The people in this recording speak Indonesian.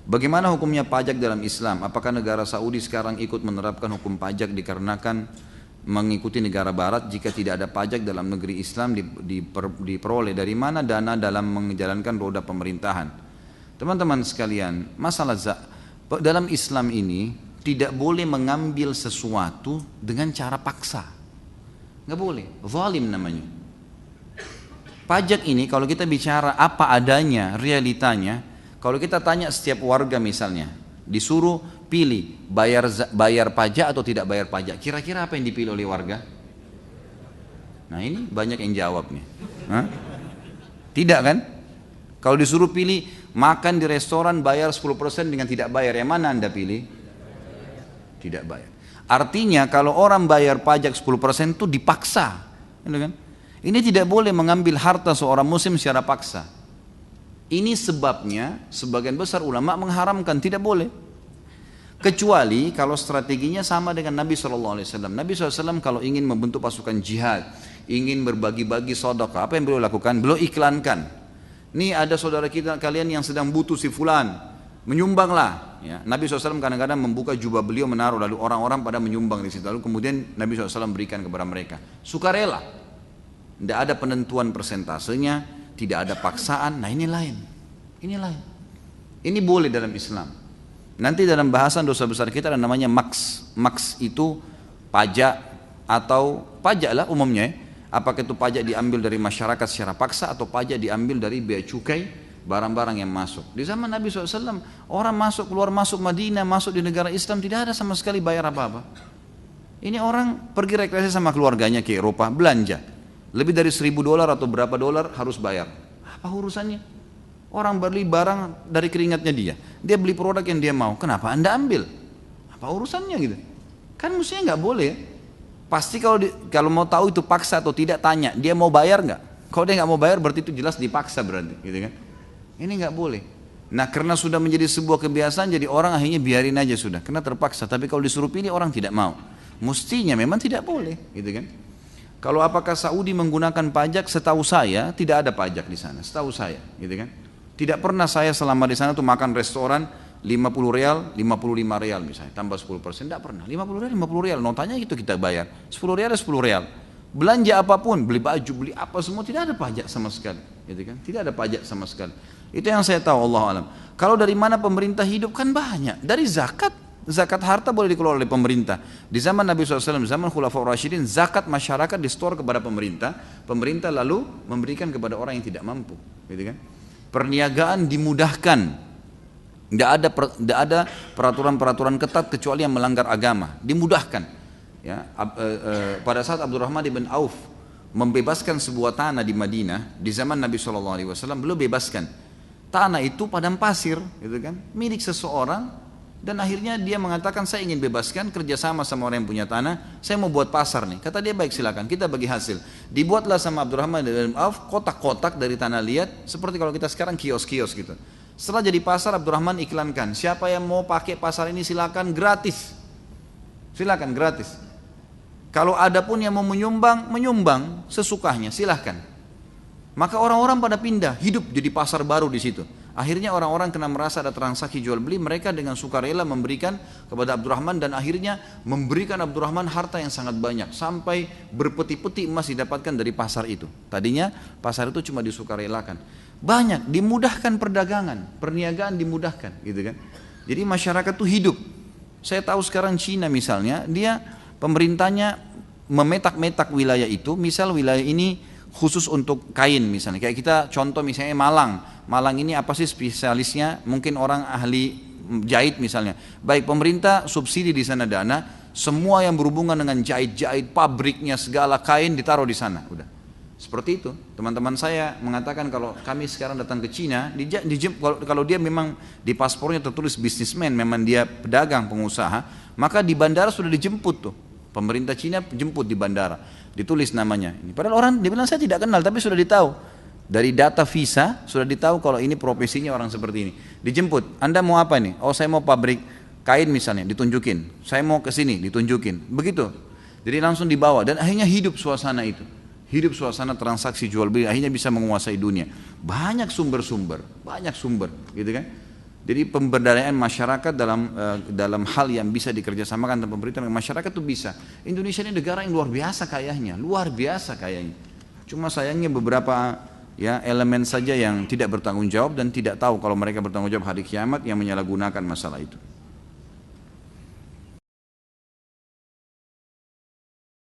Bagaimana hukumnya pajak dalam Islam? Apakah negara Saudi sekarang ikut menerapkan hukum pajak dikarenakan mengikuti negara barat jika tidak ada pajak dalam negeri Islam diperoleh dari mana dana dalam menjalankan roda pemerintahan? Teman-teman sekalian, dalam Islam ini tidak boleh mengambil sesuatu dengan cara paksa. Nggak boleh, zalim namanya. Pajak ini kalau kita bicara apa adanya, realitanya, kalau kita tanya setiap warga misalnya, disuruh pilih bayar pajak atau tidak bayar pajak, kira-kira apa yang dipilih oleh warga? Nah ini banyak yang jawab nih. Hah? Tidak kan? Kalau disuruh pilih makan di restoran bayar 10% dengan tidak bayar, yang mana Anda pilih? Tidak bayar. Artinya kalau orang bayar pajak 10% itu dipaksa, gitu kan? Ini tidak boleh mengambil harta seorang muslim secara paksa. Ini sebabnya sebagian besar ulama mengharamkan, tidak boleh. Kecuali kalau strateginya sama dengan Nabi SAW. Nabi SAW kalau ingin membentuk pasukan jihad, ingin berbagi-bagi sedekah, apa yang beliau lakukan? Beliau iklankan. Nih ada saudara kita kalian yang sedang butuh si fulan, menyumbanglah. Ya, Nabi SAW kadang-kadang membuka jubah beliau menaruh, lalu orang-orang pada menyumbang di situ. Lalu kemudian Nabi SAW berikan kepada mereka. Sukarela, tidak ada penentuan persentasenya, tidak ada paksaan. Nah ini lain, ini lain. Ini boleh dalam Islam. Nanti dalam bahasan dosa besar kita ada namanya maks. Maks itu pajak atau pajak lah umumnya. Apakah itu pajak diambil dari masyarakat secara paksa atau pajak diambil dari bea cukai barang-barang yang masuk. Di zaman Nabi SAW orang masuk keluar masuk Madinah, masuk di negara Islam tidak ada sama sekali bayar apa-apa. Ini orang pergi rekreasi sama keluarganya ke Eropa, belanja lebih dari $1.000 atau berapa dolar harus bayar. Apa urusannya? Orang beli barang dari keringatnya dia beli produk yang dia mau, kenapa Anda ambil? Apa urusannya gitu? Kan mestinya nggak boleh ya. Pasti kalau mau tahu itu paksa atau tidak, tanya dia mau bayar nggak. Kalau dia nggak mau bayar berarti itu jelas dipaksa berarti, gitu kan? Ini nggak boleh. Nah karena sudah menjadi sebuah kebiasaan, jadi orang akhirnya biarin aja sudah, karena terpaksa. Tapi kalau disuruh pilih orang tidak mau. Mestinya memang tidak boleh, gitu kan? Kalau apakah Saudi menggunakan pajak? Setahu saya tidak ada pajak di sana. Setahu saya, gitu kan? Tidak pernah saya selama di sana tuh makan restoran 50 rial, 55 rial misalnya, tambah 10%, tidak pernah. 50 rial, 50 rial, notanya itu kita bayar. 10 rial, 10 rial. Belanja apapun, beli baju, beli apa semua, tidak ada pajak sama sekali. Gitu kan? Tidak ada pajak sama sekali. Itu yang saya tahu, Allah alam. Kalau dari mana pemerintah hidup kan banyak. Dari zakat. Zakat harta boleh dikelola oleh pemerintah. Di zaman Nabi SAW, zaman Khulafaur Rasyidin, zakat masyarakat distor kepada pemerintah. Pemerintah lalu memberikan kepada orang yang tidak mampu. Gitu kan? Perniagaan dimudahkan. Tidak ada peraturan-peraturan ketat kecuali yang melanggar agama, dimudahkan. Ya, pada saat Abdurrahman ibn Auf membebaskan sebuah tanah di Madinah di zaman Nabi SAW, beliau bebaskan tanah itu padang pasir, gitu kan, milik seseorang, dan akhirnya dia mengatakan saya ingin bebaskan, kerjasama sama orang yang punya tanah, saya mau buat pasar nih. Kata dia baik silakan, kita bagi hasil. Dibuatlah sama Abdurrahman ibn Auf kotak-kotak dari tanah liat, seperti kalau kita sekarang kios-kios gitu. Setelah jadi pasar, Abdurrahman iklankan, siapa yang mau pakai pasar ini silakan gratis. Silakan gratis. Kalau ada pun yang mau menyumbang sesukanya, silahkan. Maka orang-orang pada pindah, hidup jadi pasar baru di situ. Akhirnya orang-orang kena merasa ada transaksi jual beli, mereka dengan sukarela memberikan kepada Abdurrahman, dan akhirnya memberikan Abdurrahman harta yang sangat banyak, sampai berpeti-peti emas didapatkan dari pasar itu. Tadinya pasar itu cuma disukarelakan. Banyak, dimudahkan perdagangan, perniagaan dimudahkan, gitu kan. Jadi masyarakat tuh hidup. Saya tahu sekarang Cina misalnya, dia pemerintahnya memetak-metak wilayah itu, misal wilayah ini khusus untuk kain misalnya. Kayak kita contoh misalnya Malang. Malang ini apa sih spesialisnya? Mungkin orang ahli jahit misalnya. Baik, pemerintah subsidi di sana dana, semua yang berhubungan dengan jahit-jahit, pabriknya segala kain ditaruh di sana, udah. Seperti itu. Teman-teman saya mengatakan kalau kami sekarang datang ke Cina, kalau dia memang di paspornya tertulis businessman, memang dia pedagang, pengusaha, maka di bandara sudah dijemput tuh. Pemerintah Cina jemput di bandara, ditulis namanya. Padahal orang dia bilang saya tidak kenal, tapi sudah ditahu. Dari data visa sudah ditahu kalau ini profesinya orang seperti ini. Dijemput, Anda mau apa nih? Oh saya mau pabrik kain misalnya, ditunjukin. Saya mau ke sini, ditunjukin. Begitu. Jadi langsung dibawa dan akhirnya hidup suasana itu. Hidup suasana transaksi jual beli, akhirnya bisa menguasai dunia. Banyak sumber-sumber, gitu kan. Jadi pemberdayaan masyarakat dalam hal yang bisa dikerjasamakan dengan pemerintah dan masyarakat itu bisa. Indonesia ini negara yang luar biasa kayanya, luar biasa kayanya. Cuma sayangnya beberapa ya elemen saja yang tidak bertanggung jawab dan tidak tahu kalau mereka bertanggung jawab hari kiamat yang menyalahgunakan masalah itu.